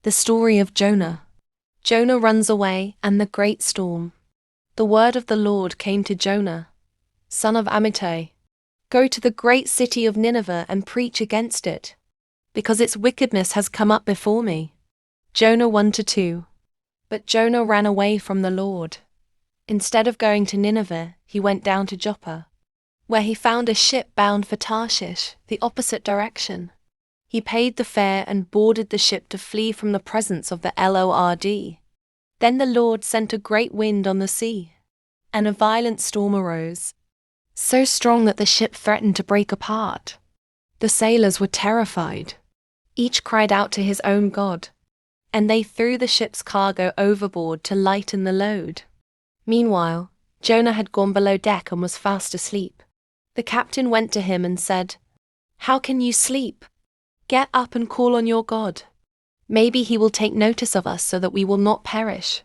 The story of Jonah. Jonah runs away and the great storm. The word of the Lord came to Jonah, son of Amittai. Go to the great city of Nineveh and preach against it, because its wickedness has come up before me. Jonah 1-2. But Jonah ran away from the Lord. Instead of going to Nineveh, he went down to Joppa, where he found a ship bound for Tarshish, the opposite direction. He paid the fare and boarded the ship to flee from the presence of the Lord. Then the Lord sent a great wind on the sea, and a violent storm arose, so strong that the ship threatened to break apart. The sailors were terrified. Each cried out to his own god, and they threw the ship's cargo overboard to lighten the load. Meanwhile, Jonah had gone below deck and was fast asleep. The captain went to him and said, "How can you sleep? Get up and call on your God. Maybe he will take notice of us so that we will not perish."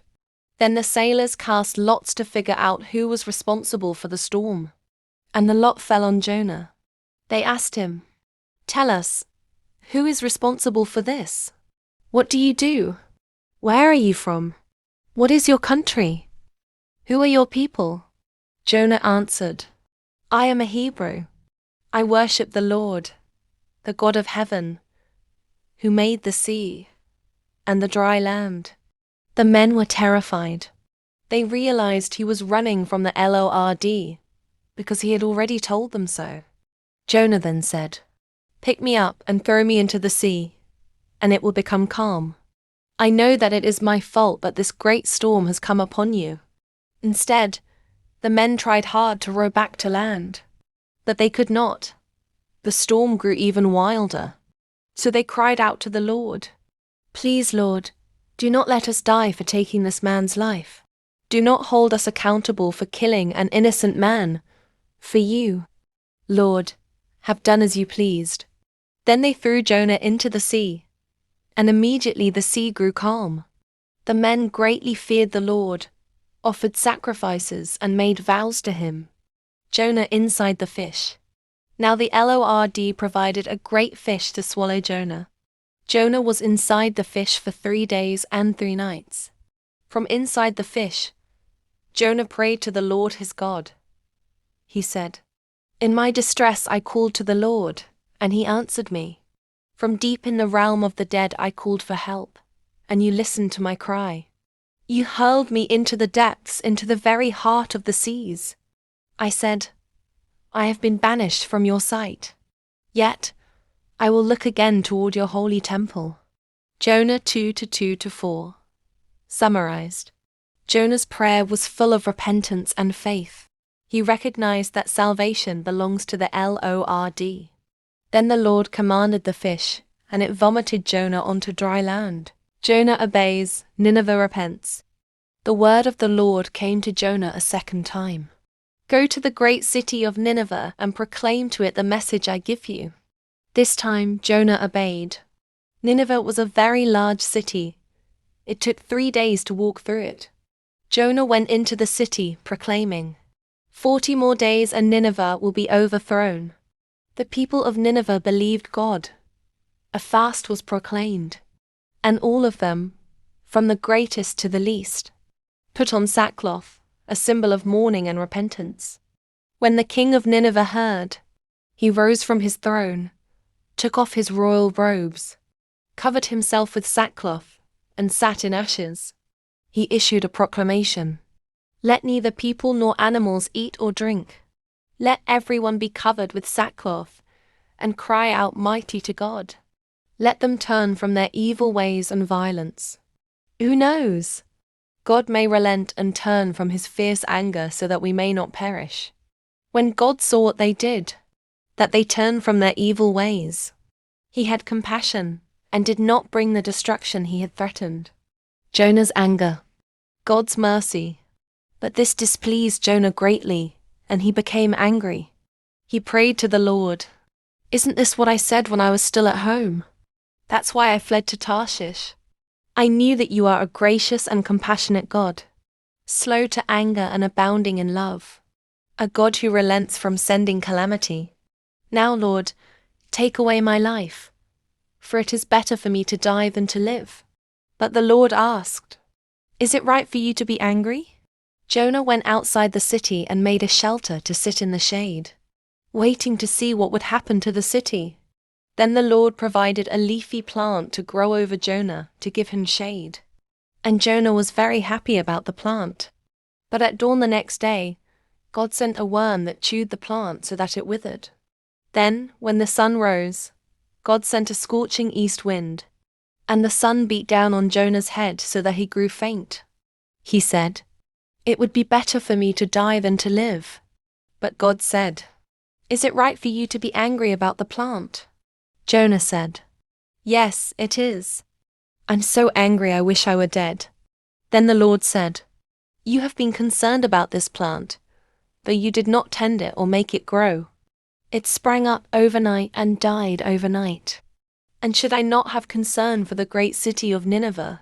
Then the sailors cast lots to figure out who was responsible for the storm. And the lot fell on Jonah. They asked him, "Tell us, who is responsible for this? What do you do? Where are you from? What is your country? Who are your people?" Jonah answered, "I am a Hebrew. I worship the Lord, the God of heaven, who made the sea and the dry land." The men were terrified. They realized he was running from the Lord because he had already told them so. Jonah then said, "Pick me up and throw me into the sea, and it will become calm. I know that it is my fault that this great storm has come upon you." Instead, the men tried hard to row back to land, but they could not. The storm grew even wilder. So they cried out to the Lord, "Please, Lord, do not let us die for taking this man's life. Do not hold us accountable for killing an innocent man, for you, Lord, have done as you pleased." Then they threw Jonah into the sea, and immediately the sea grew calm. The men greatly feared the Lord, offered sacrifices and made vows to him. Jonah inside the fish. Now the Lord provided a great fish to swallow Jonah. Jonah was inside the fish for 3 days and 3 nights. From inside the fish, Jonah prayed to the Lord his God. He said, "In my distress I called to the Lord, and he answered me. From deep in the realm of the dead I called for help, and you listened to my cry. You hurled me into the depths, into the very heart of the seas. I said, I have been banished from your sight. Yet I will look again toward your holy temple." Jonah 2-4. Summarized. Jonah's prayer was full of repentance and faith. He recognized that salvation belongs to the Lord. Then the Lord commanded the fish, and it vomited Jonah onto dry land. Jonah obeys, Nineveh repents. The word of the Lord came to Jonah a second time. "Go to the great city of Nineveh and proclaim to it the message I give you." This time Jonah obeyed. Nineveh was a very large city. It took 3 days to walk through it. Jonah went into the city, proclaiming, 40 more days and Nineveh will be overthrown." The people of Nineveh believed God. A fast was proclaimed, and all of them, from the greatest to the least, put on sackcloth, a symbol of mourning and repentance. When the king of Nineveh heard, he rose from his throne, took off his royal robes, covered himself with sackcloth, and sat in ashes. He issued a proclamation, "Let neither people nor animals eat or drink. Let everyone be covered with sackcloth, and cry out mighty to God. Let them turn from their evil ways and violence. Who knows? God may relent and turn from his fierce anger so that we may not perish." When God saw what they did, that they turned from their evil ways, he had compassion and did not bring the destruction he had threatened. Jonah's anger. God's mercy. But this displeased Jonah greatly, and he became angry. He prayed to the Lord, "Isn't this what I said when I was still at home? That's why I fled to Tarshish. I knew that you are a gracious and compassionate God, slow to anger and abounding in love, a God who relents from sending calamity. Now, Lord, take away my life, for it is better for me to die than to live." But the Lord asked, "Is it right for you to be angry?" Jonah went outside the city and made a shelter to sit in the shade, waiting to see what would happen to the city. Then the Lord provided a leafy plant to grow over Jonah to give him shade. And Jonah was very happy about the plant. But at dawn the next day, God sent a worm that chewed the plant so that it withered. Then, when the sun rose, God sent a scorching east wind, and the sun beat down on Jonah's head so that he grew faint. He said, "It would be better for me to die than to live." But God said, "Is it right for you to be angry about the plant?" Jonah said, "Yes, it is. I'm so angry I wish I were dead." Then the Lord said, "You have been concerned about this plant, but you did not tend it or make it grow. It sprang up overnight and died overnight. And should I not have concern for the great city of Nineveh,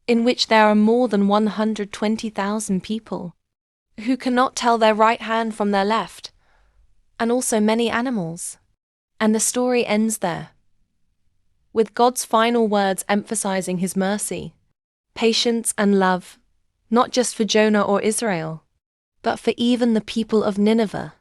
in which there are more than 120,000 people, who cannot tell their right hand from their left, and also many animals?" And the story ends there, with God's final words emphasizing his mercy, patience and love, not just for Jonah or Israel, but for even the people of Nineveh.